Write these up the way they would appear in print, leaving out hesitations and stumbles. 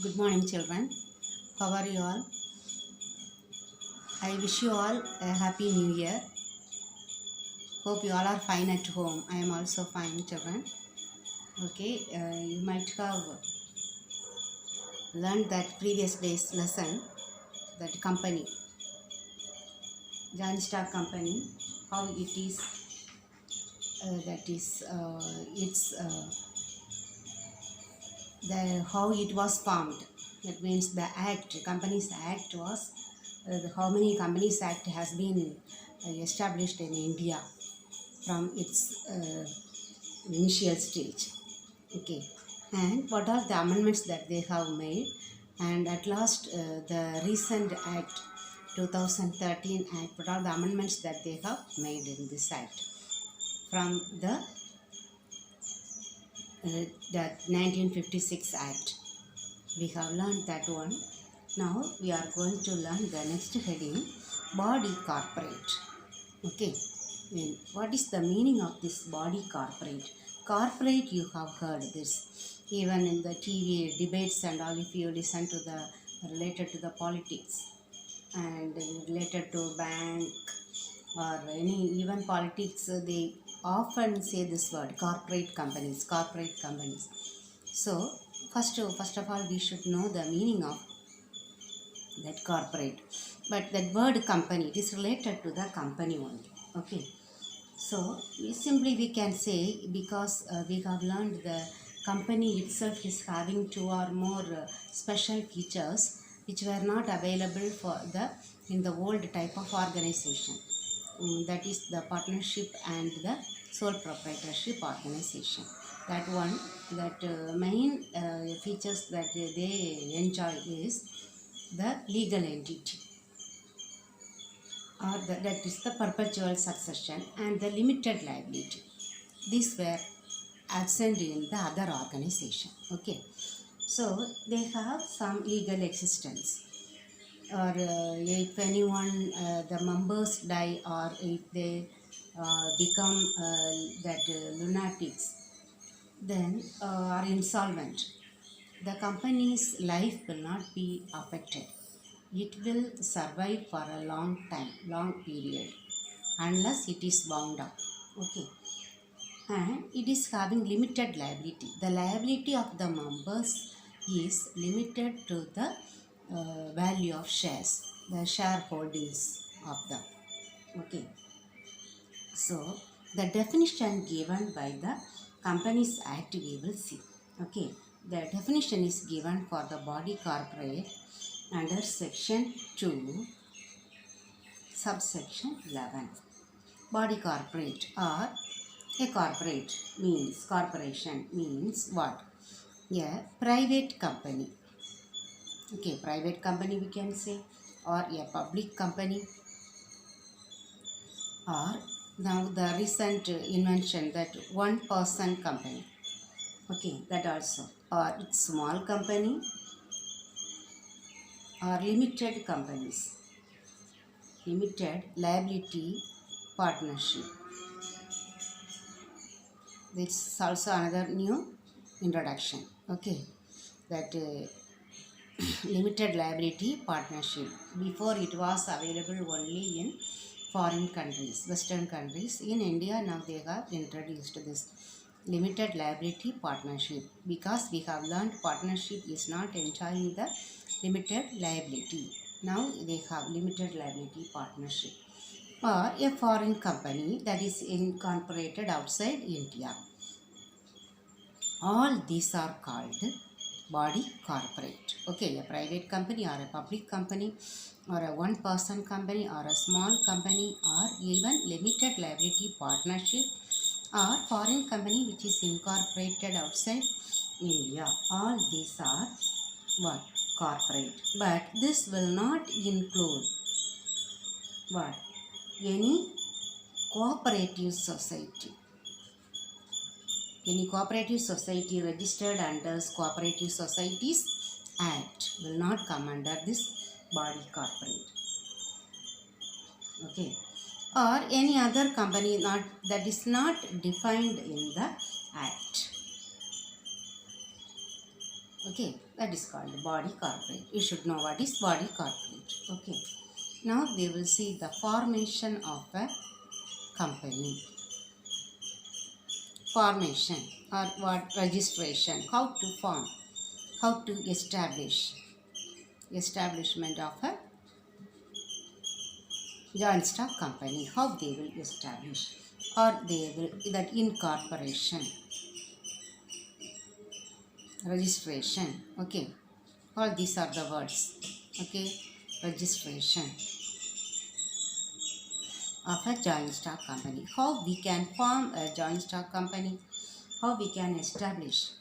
Good morning, children. How are you all? I wish you all a happy new year. Hope you all are fine at home. I am also fine, children. Okay, you might have learned that previous day's lesson, that company, Joint Stock Company, how it is, that is, it's the how it was formed. That means the act, Companies Act was how many Companies Act has been established in India from its initial stage. Okay, and what are the amendments that they have made, and at last the recent act 2013 act, what are the amendments that they have made in this act from the 1956 act. We have learned that one. Now we are going to learn the next heading, body corporate. Okay, what is the meaning of this body corporate? Corporate, you have heard this even in the TV debates and all. If you listen to the related to the politics and related to bank or any even politics, they often say this word, corporate companies, corporate companies. So first of all, we should know the meaning of that corporate. But that word company, it is related to the company only. Okay, so we can say, because we have learned the company itself is having two or more special features which were not available for the in the old type of organization. That is the partnership and the sole proprietorship organization. That one, that main features that they enjoy is the legal entity, or that is the perpetual succession and the limited liability. These were absent in the other organization. Okay, so they have some legal existence, or if anyone the members die, or if they become that lunatics, then are insolvent, the company's life will not be affected. It will survive for a long period, unless it is wound up. Okay, and it is having limited liability. The liability of the members is limited to the value of shares, the shareholdings of them. Okay, so the definition given by the Companies Act we will see. Okay, the definition is given for the body corporate under section 2 subsection 11. Body corporate, or a corporate means, corporation means what? A private company. Okay, private company we can say, or a public company, or now the recent invention, that one person company. Okay, that also, or it's small company, or limited companies, limited liability partnership. This is also another new introduction. Okay, that limited liability partnership. Before it was available only in foreign countries, Western countries. In India now they have introduced this limited liability partnership, because we have learned partnership is not enjoying the limited liability. Now they have limited liability partnership, or a foreign company that is incorporated outside India. All these are called body corporate. Okay, a private company, or a public company, or a one person company, or a small company, or even limited liability partnership, or foreign company which is incorporated outside India. All these are what? Corporate. But this will not include what? Any cooperative society. Any cooperative society registered under Cooperative Societies Act will not come under this body corporate. Okay, or any other company not that is not defined in the Act. Okay, that is called body corporate. You should know what is body corporate. Okay, now we will see the formation of a company. Formation or what registration, how to form, how to establishment of a joint stock company, how they will establish or they will that incorporation, registration. Okay, all these are the words. Okay, registration of a joint stock company, how we can form a joint stock company, how we can establish.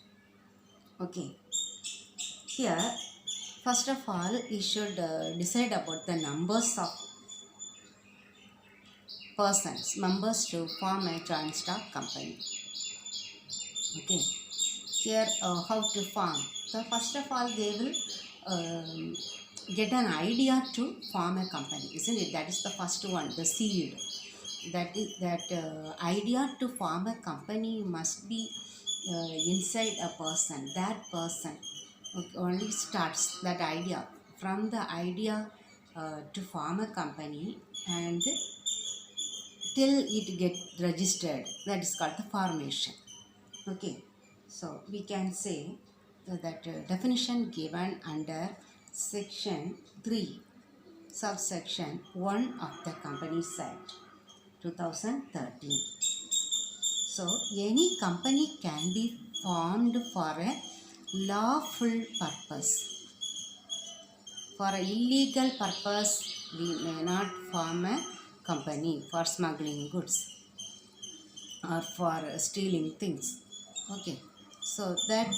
Okay, here first of all we should decide about the numbers of persons, members to form a joint stock company. Okay, here how to form. So first of all they will get an idea to form a company, isn't it? That is the first one, the seed. That is that idea to form a company must be inside a person. That person only starts that idea from the idea to form a company and till it get registered. That is called the formation. Okay, so we can say that definition given under section 3 subsection 1 of the Companies Act 2013. So any company can be formed for a lawful purpose. For an illegal purpose we may not form a company for smuggling goods or for stealing things. Okay, so that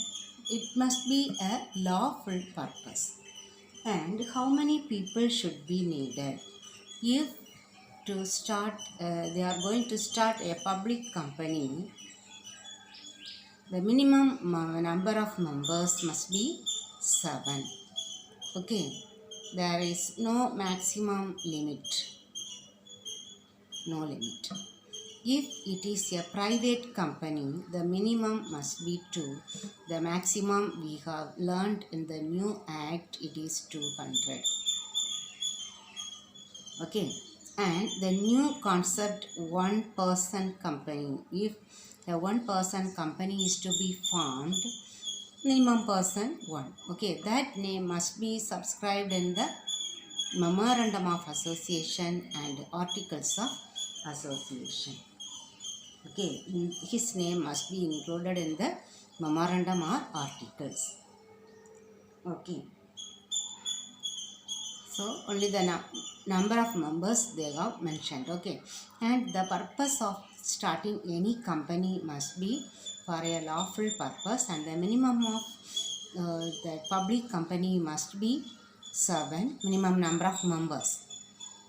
it must be a lawful purpose. And how many people should be needed? If to start they are going to start a public company, the minimum number of members must be 7. Okay, there is no maximum limit, no limit. If it is a private company, the minimum must be 2. The maximum we have learned in the new act, it is 200. Okay, and the new concept one person company. If a one person company is to be formed, minimum person 1. Okay, that name must be subscribed in the memorandum of association and articles of association. Okay, his name must be included in the memorandum or articles. Okay, so only the number of members they have mentioned. Okay, and the purpose of starting any company must be for a lawful purpose, and the minimum of the public company must be 7, minimum number of members,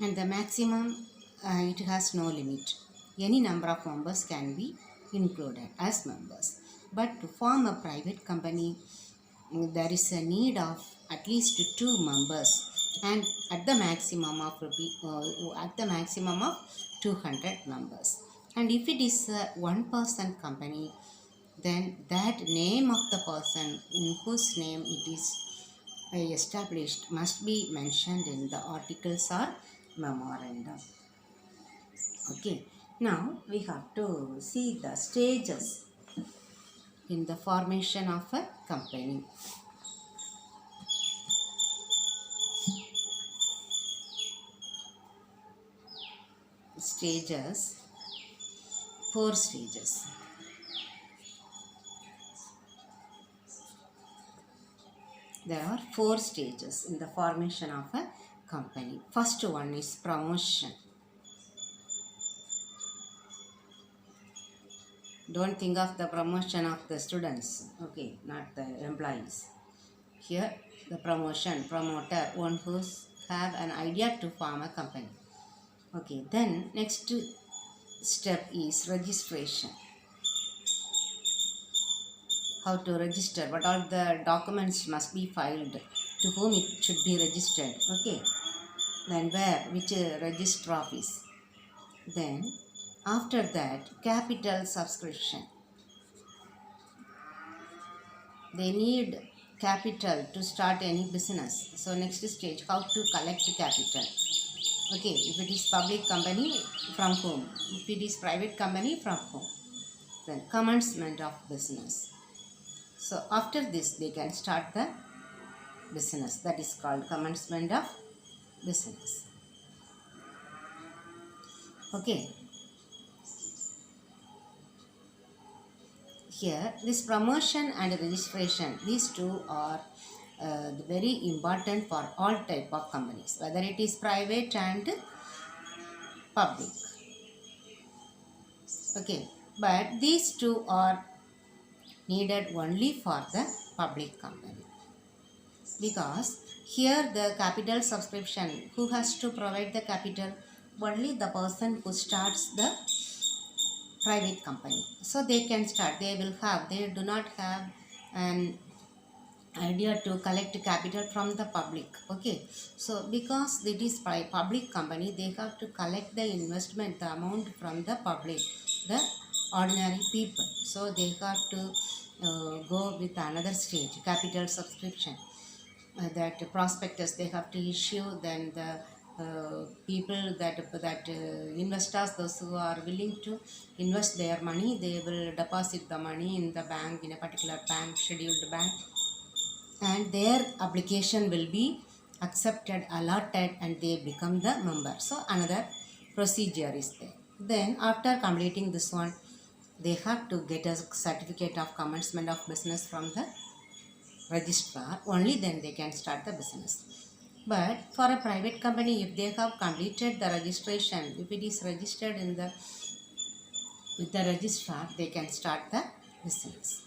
and the maximum it has no limit. Any number of members can be included as members. But to form a private company, there is a need of at least 2 members, and at the maximum of 200 members. And if it is a one person company, then that name of the person in whose name it is established must be mentioned in the articles or memorandum. Okay, now we have to see the stages in the formation of a company. Stages, 4 stages. There are 4 stages in the formation of a company. First one is promotion. Don't think of the promotion of the students, okay, not the employees. Here the promotion, promoter, one who have an idea to form a company. Okay, then next step is registration. How to register, what all the documents must be filed, to whom it should be registered. Okay, then where, which register office. Then after that, capital subscription. They need capital to start any business. So next stage, how to collect capital. Okay, if it is public company, from whom? If it is private company, from whom? Then commencement of business. So after this, they can start the business. That is called commencement of business. Okay. Here, this promotion and registration, these two are very important for all type of companies, whether it is private and public. Okay, but these two are needed only for the public company, because here the capital subscription, who has to provide the capital? Only the person who starts the private company. So they can start, they do not have an idea to collect capital from the public. Okay, so because it is public company, they have to collect the investment, the amount from the public, the ordinary people. So they have to go with another stage, capital subscription. That prospectus they have to issue, then the people that investors, those who are willing to invest their money, they will deposit the money in the bank, in a particular bank, scheduled bank, and their application will be accepted, allotted, and they become the member. So another procedure is there. Then after completing this one, they have to get a certificate of commencement of business from the registrar. Only then they can start the business. But for a private company, if they have completed the registration, if it is registered in the with the registrar, they can start the business.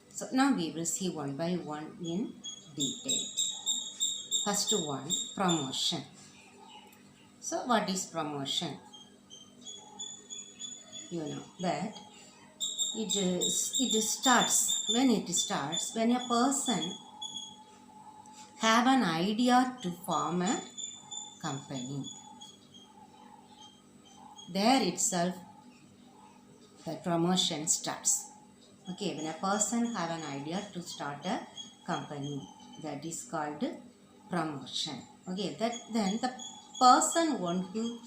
So now we will see one by one in detail. First one, promotion. So what is promotion? You know that it starts when a person have an idea to form a company. There itself the promotion starts. Okay, when a person have an idea to start a company, that is called promotion. Okay, then the person want to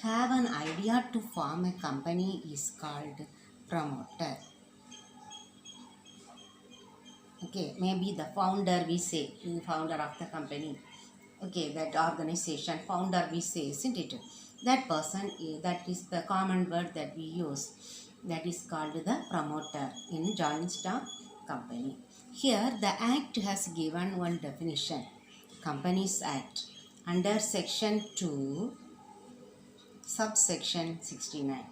have an idea to form a company is called promoter. Okay, maybe the founder, we say, founder of the company. Okay, that organization, founder we say, isn't it? That person, that is the common word that we use. That is called the promoter in joint stock company. Here the Act has given one definition. Companies Act under section 2 subsection 69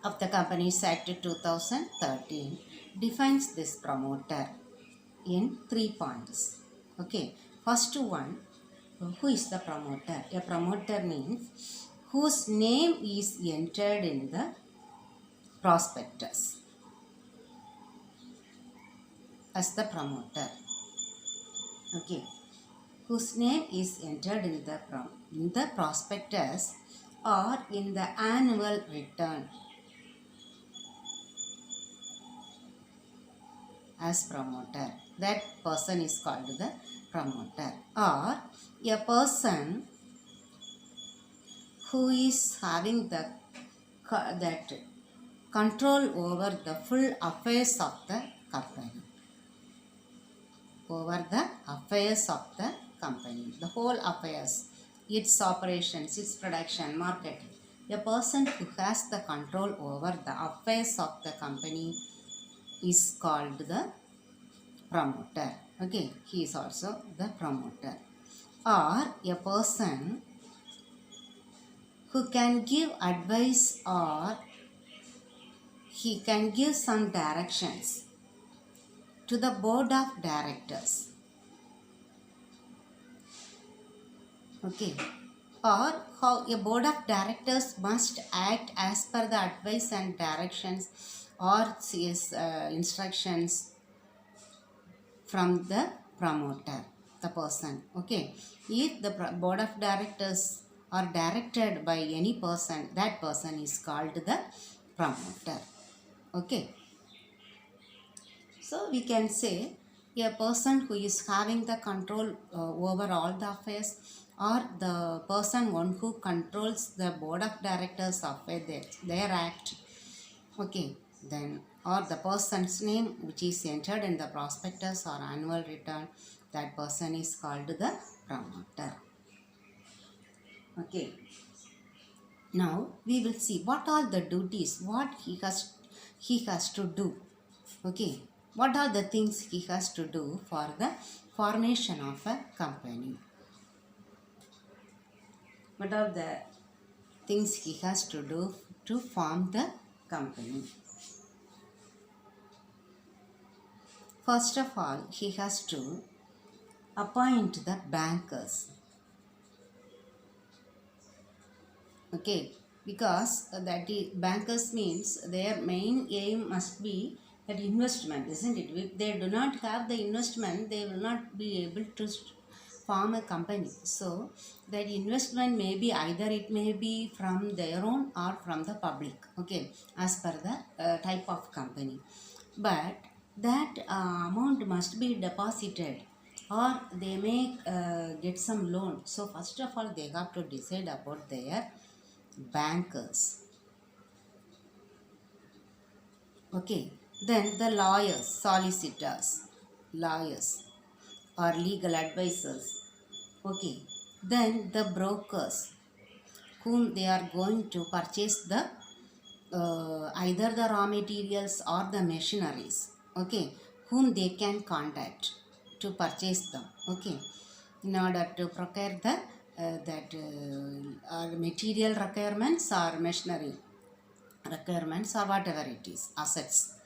of the Companies Act 2013 defines this promoter in 3 points. Okay, first one, who is the promoter? A promoter means whose name is entered in the prospectus as the promoter. Okay, whose name is entered in the prospectus or in the annual return as promoter. That person is called the promoter. Or a person who is having that control over the full affairs of the company. Over the affairs of the company. The whole affairs, its operations, its production, marketing. A person who has the control over the affairs of the company is called the promoter. Okay, he is also the promoter. Or a person who can give advice or he can give some directions to the board of directors. Okay, or how a board of directors must act as per the advice and directions or instructions from the promoter, the person. Okay, if the board of directors are directed by any person, that person is called the promoter. Okay, So we can say a person who is having the control over all the affairs, or the person one who controls the board of directors of their act. Okay, then or the person's name which is entered in the prospectus or annual return, that person is called the promoter. Okay, now we will see what are the duties, what he has to do. Okay, what are the things he has to do for the formation of a company? What are the things he has to do to form the company? First of all, he has to appoint the bankers. Okay, because bankers means their main aim must be that investment, isn't it? If they do not have the investment, they will not be able to form a company. So that investment may be either it may be from their own or from the public. Okay, as per the type of company, but that amount must be deposited, or they may get some loan. So first of all, they have to decide about their bankers. Okay, then the lawyers, solicitors, lawyers or legal advisors. Okay, then the brokers whom they are going to purchase the either the raw materials or the machineries. Okay, whom they can contact to purchase them. Okay, in order to procure the material requirements or machinery requirements or whatever it is, assets.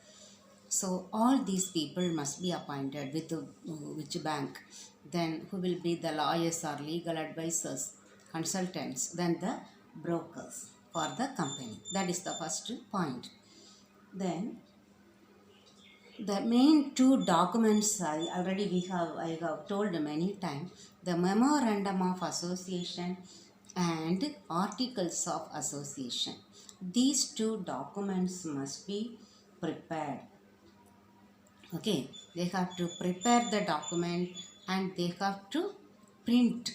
So all these people must be appointed with which bank, then who will be the lawyers or legal advisors, consultants, then the brokers for the company. That is the first point. Then the main two documents I have told many times, the memorandum of association and articles of association. These two documents must be prepared. Okay, they have to prepare the document and they have to print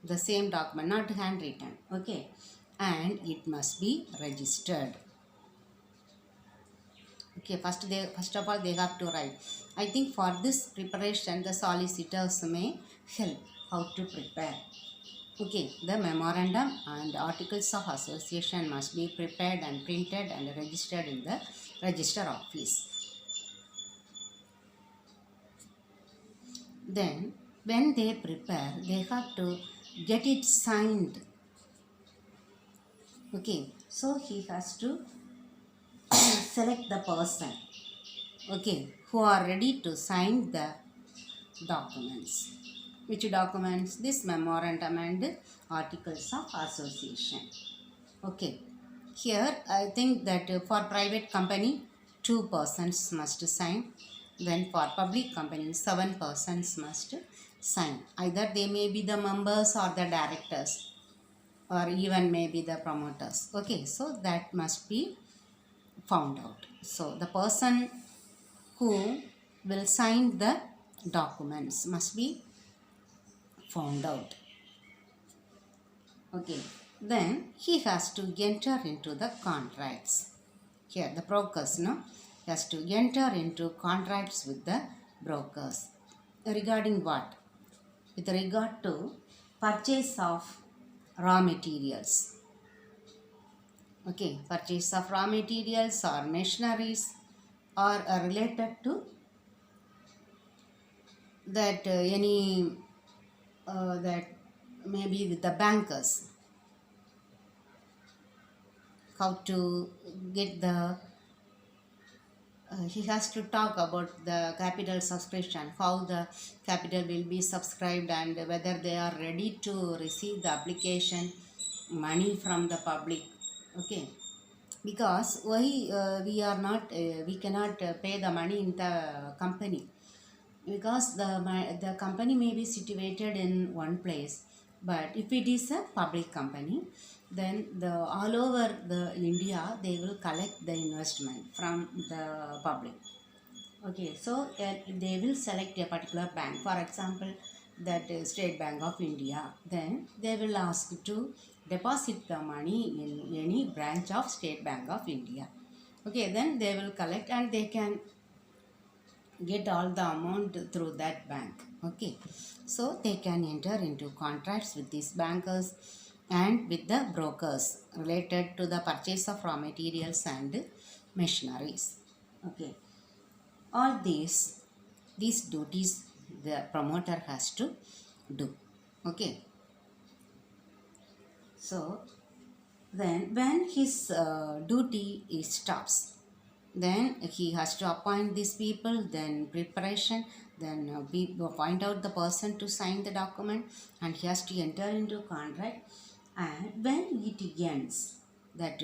the same document, not handwritten. Okay, and it must be registered. Okay, first of all they have to write. I think for this preparation the solicitors may help how to prepare. Okay, the memorandum and articles of association must be prepared and printed and registered in the register office. Then when they prepare, they have to get it signed. Okay, so he has to select the person, okay, who are ready to sign the documents. Which documents? This memorandum and articles of association. Okay, here I think that for private company 2 persons must sign, then for public company 7 persons must sign. Either they may be the members or the directors, or even maybe the promoters. Okay, so that must be found out. So the person who will sign the documents must be found out. Okay, then he has to enter into the contracts. Here the brokers, no, he has to enter into contracts with the brokers. Regarding what? With regard to purchase of raw materials. Okay, purchase of raw materials or machineries, or related to that any that maybe with the bankers, how to get the he has to talk about the capital subscription, how the capital will be subscribed and whether they are ready to receive the application money from the public. Okay, because why we cannot pay the money in the company, because the company may be situated in one place, but if it is a public company, then all over the India they will collect the investment from the public. Okay, so they will select a particular bank, for example that State Bank of India. Then they will ask to deposit the money in any branch of State Bank of India. Okay, then they will collect and they can get all the amount through that bank. Okay, so they can enter into contracts with these bankers and with the brokers related to the purchase of raw materials and machineries. Okay, all these duties the promoter has to do. Okay, so then when his duty is stops, then he has to appoint these people, then preparation, then point out the person to sign the document, and he has to enter into contract. And when it ends, that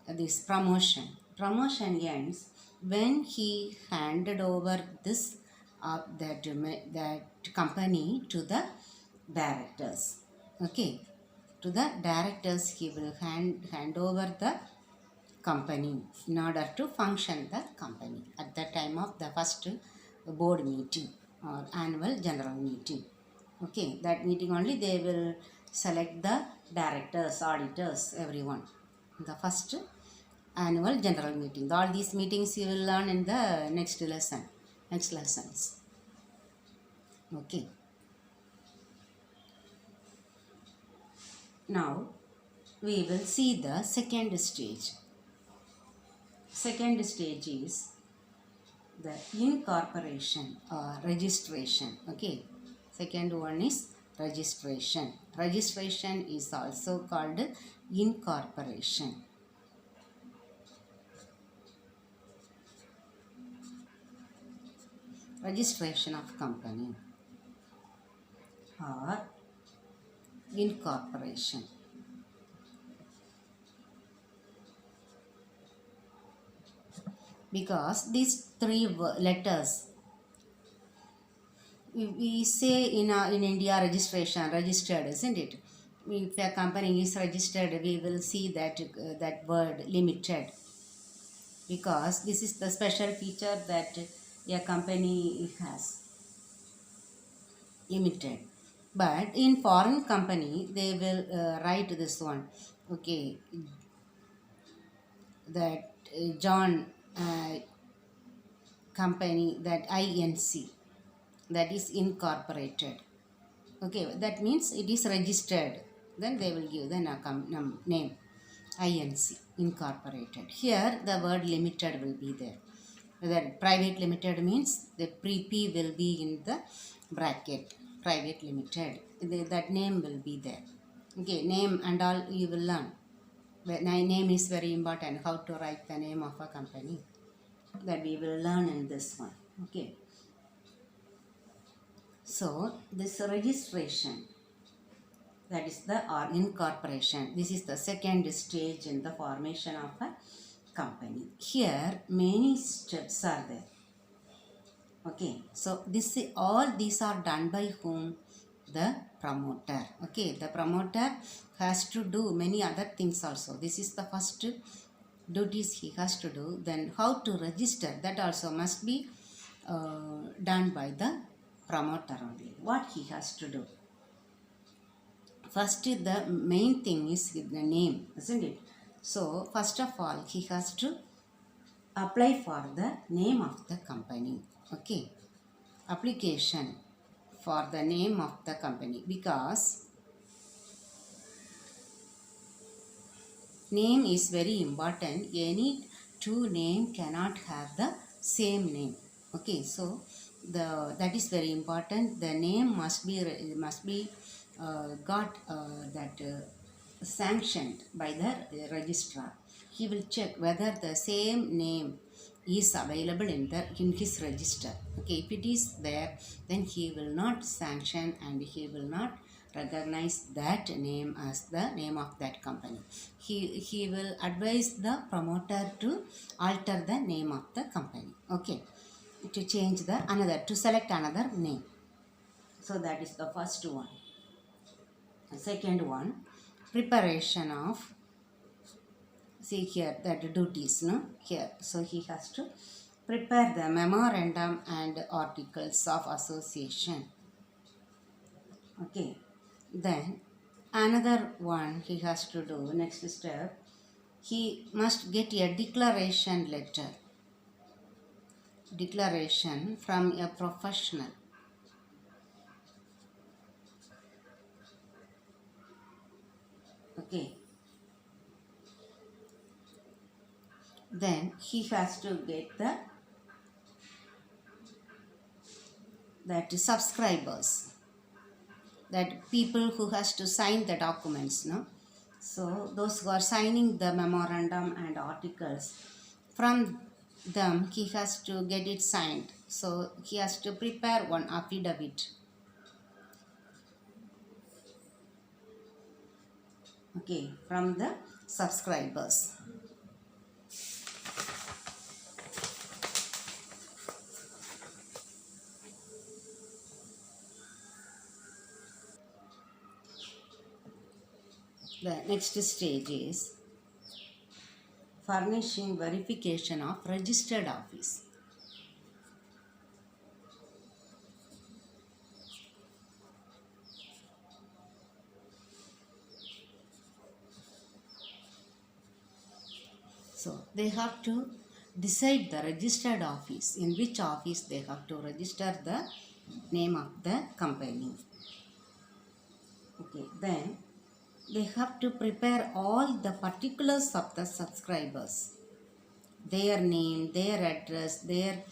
this promotion ends when he handed over this that company to the directors. Okay, to the directors he will hand over the company in order to function the company at the time of the first board meeting or annual general meeting. Okay, that meeting only they will select the directors, auditors, everyone. The first annual general meeting. All these meetings you will learn in the next lessons. Okay, now we will see the second stage. Second stage is the incorporation or registration. Okay, second one is registration is also called incorporation. Registration of company or incorporation. Because these three letters, we say in India registered, isn't it? If a company is registered, we will see that word limited, because this is the special feature that a company has, limited. But in foreign company they will write this one. Okay, that John company, that INC, that is incorporated. Okay, that means it is registered. Then they will give the name INC, incorporated. Here the word limited will be there. That private limited means the P will be in the bracket. Private limited, that name will be there. Okay, name and all you will learn. Name is very important. How to write the name of a company, that we will learn in this one. Okay, so this registration, that is the incorporation. This is the second stage in the formation of a company. Here many steps are there. Okay, so all these are done by whom? The promoter. Okay, the promoter has to do many other things also. This is the first duties he has to do. Then how to register, that also must be done by the promoter only. What he has to do? First, the main thing is with the name, isn't it? So first of all he has to apply for the name of the company. Okay, application for the name of the company, because name is very important. Any two name cannot have the same name. Okay, so that is very important. The name must be got that sanctioned by the registrar. He will check whether the same name is available in his register. Okay, if it is there, then he will not sanction and he will not recognize that name as the name of that company. He will advise the promoter to alter the name of the company. Okay, to change to select another name. So that is the first one. The second one, preparation of, see here that duties, no, here. So he has to prepare the memorandum and articles of association. Okay, then another one he has to do, next step, he must get a declaration from a professional. Okay, then he has to get that subscribers, that people who has to sign the documents, no? So those who are signing the memorandum and articles, from them he has to get it signed. So he has to prepare one affidavit. Okay, from the subscribers. The next stage is furnishing verification of registered office. So they have to decide the registered office, in which office they have to register the name of the company. Okay, then they have to prepare all the particulars of the subscribers, their name, their address, their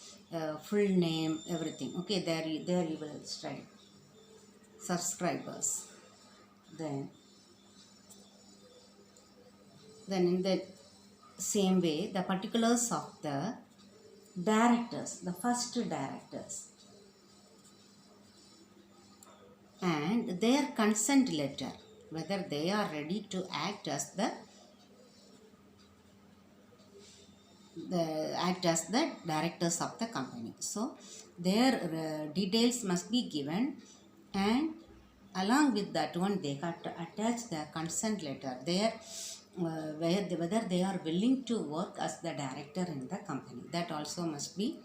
full name, everything. Okay, there you will write subscribers. Then in the same way, the particulars of the directors, the first directors, and their consent letter, whether they are ready to act as the directors of the company. So their details must be given, and along with that one they have to attach the consent letter, their whether they are willing to work as the director in the company, that also must be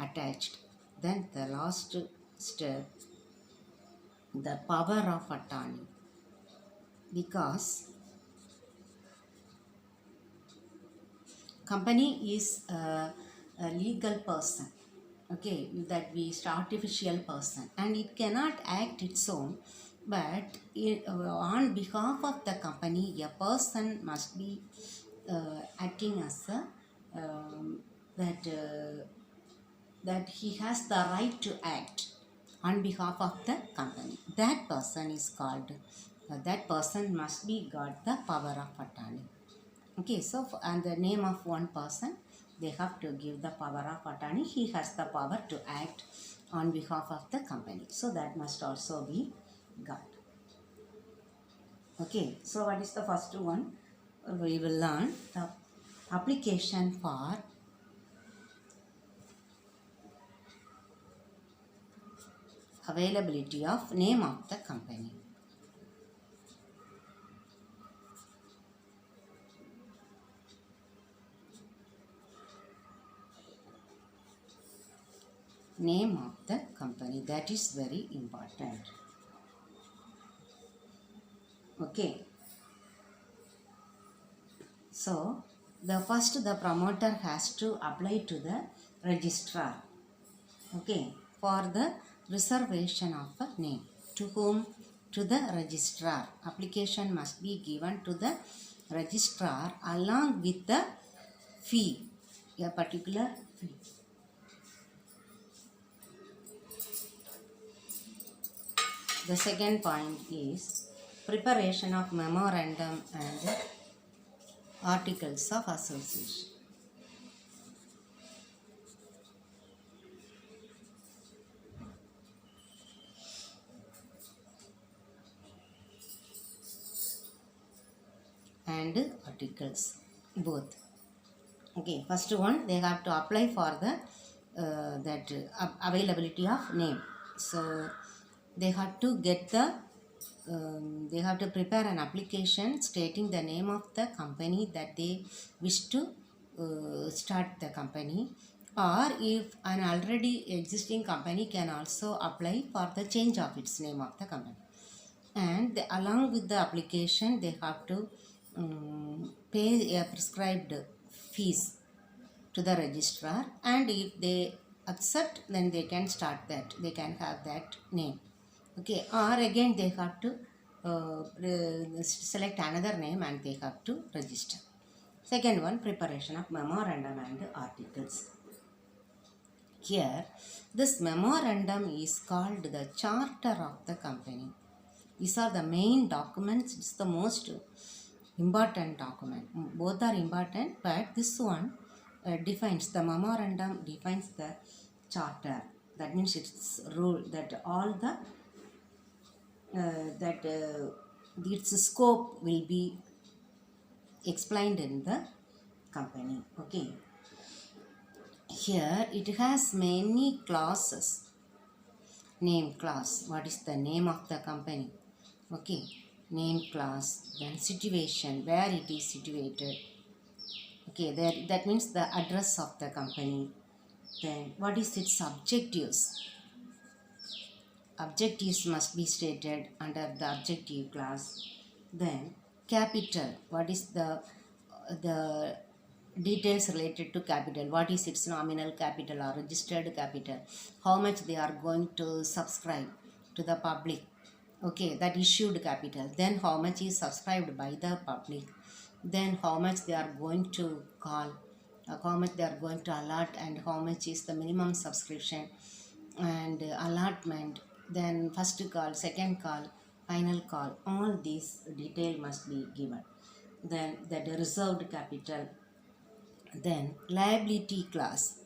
attached. Then the last step, the power of attorney, because company is a legal person, okay, that means artificial person, and it cannot act its own, but on behalf of the company a person must be acting as a that that he has the right to act on behalf of the company. That person is called that person must be got the power of attorney. Okay, so and the name of one person, they have to give the power of attorney. He has the power to act on behalf of the company. So that must also be got. Okay, so what is the first one? We will learn the application for availability of name of the company. Name of the company, that is very important. Okay, so the promoter has to apply to the registrar, okay, for the reservation of a name. To whom? To the registrar. Application must be given to the registrar along with the fee, a particular fee. The second point is preparation of memorandum and articles of association. And articles, both. Okay, first one, they have to apply for the availability of name. So they have to get the they have to prepare an application stating the name of the company that they wish to start the company, or if an already existing company can also apply for the change of its name of the company. And along with the application they have to pay a prescribed fees to the registrar, and if they accept then they can start that, they can have that name. Okay, or again they have to select another name and they have to register. Second one, preparation of memorandum and articles. Here, this memorandum is called the charter of the company. These are the main documents. It's the most important document. Both are important, but this one defines, the memorandum defines the charter. That means it's rule that all the its scope will be explained in the company. Okay, here it has many clauses. Name clause, what is the name of the company? Okay, name clause, then situation, where it is situated. Okay, there, that means the address of the company. Then what is its objectives? Objectives must be stated under the objective clause. Then capital, what is the details related to capital, what is its nominal capital or registered capital, how much they are going to subscribe to the public. Okay, that issued capital. Then how much is subscribed by the public, then how much they are going to call, how much they are going to allot, and how much is the minimum subscription and allotment. Then first call, second call, final call, all these detail must be given. Then the reserved capital. Then liability class,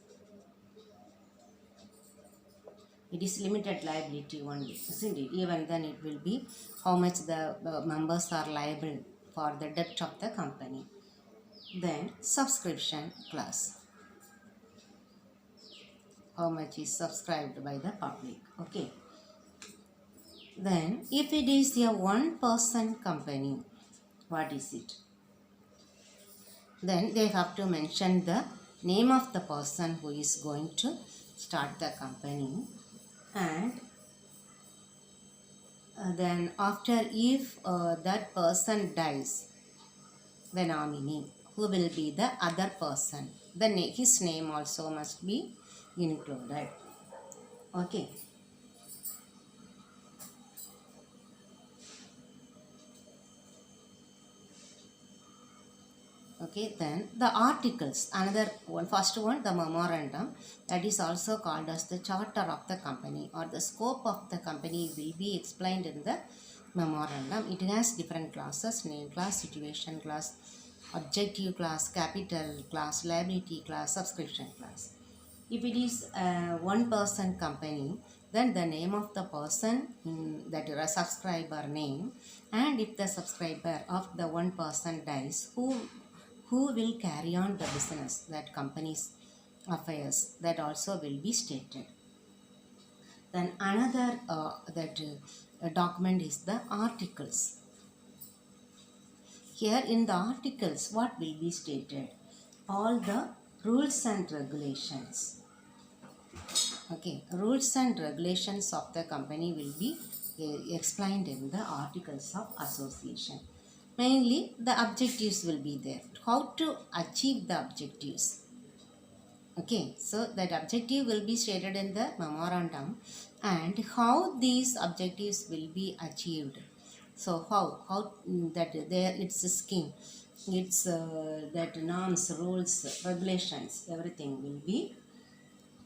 it is limited liability only, isn't it? Even then it will be how much the members are liable for the debt of the company. Then subscription class, how much is subscribed by the public. Okay, then if it is a one person company, what is it? Then they have to mention the name of the person who is going to start the company, and then after, if that person dies, the nominee, who will be the other person, then his name also must be included. Okay, okay, then the articles, another one, first one the memorandum, that is also called as the charter of the company, or the scope of the company will be explained in the memorandum. It has different classes: name class, situation class, objective class, capital class, liability class, subscription class. If it is a one person company, then the name of the person, that is a subscriber name, and if the subscriber of the one person dies, who will carry on the business, that company's affairs, that also will be stated. Then another document is the articles. Here in the articles, what will be stated? All the rules and regulations. Okay, rules and regulations of the company will be explained in the articles of association. Mainly the objectives will be there, how to achieve the objectives. Okay, so that objective will be stated in the memorandum, and how these objectives will be achieved. So how that there, it's a scheme, it's that norms, rules, regulations, everything will be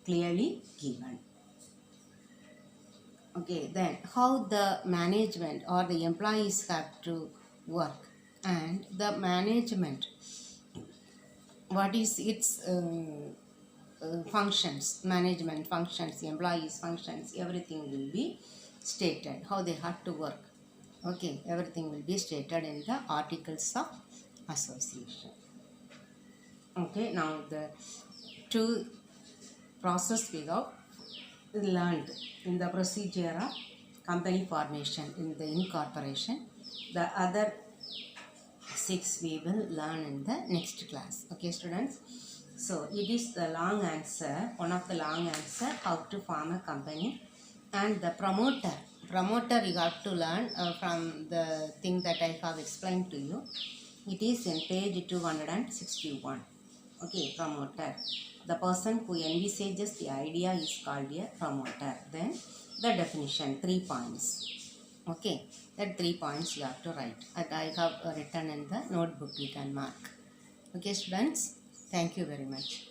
clearly given. Okay, then how the management or the employees have to work, and the management, what is its functions, management functions, employees functions, everything will be stated, how they have to work. Okay, everything will be stated in the articles of association. Okay, now the two process we have learned in the procedure of company formation in the incorporation. The other 6 we will learn in the next class. Okay, students. So it is the long answer, one of the long answer how to form a company. And the promoter you have to learn from the thing that I have explained to you. It is in page 261. Okay, promoter, the person who envisages the idea is called a promoter. Then the definition, 3 points. Okay, that 3 points you have to write. That I have written in the notebook, you can mark. Okay students, thank you very much.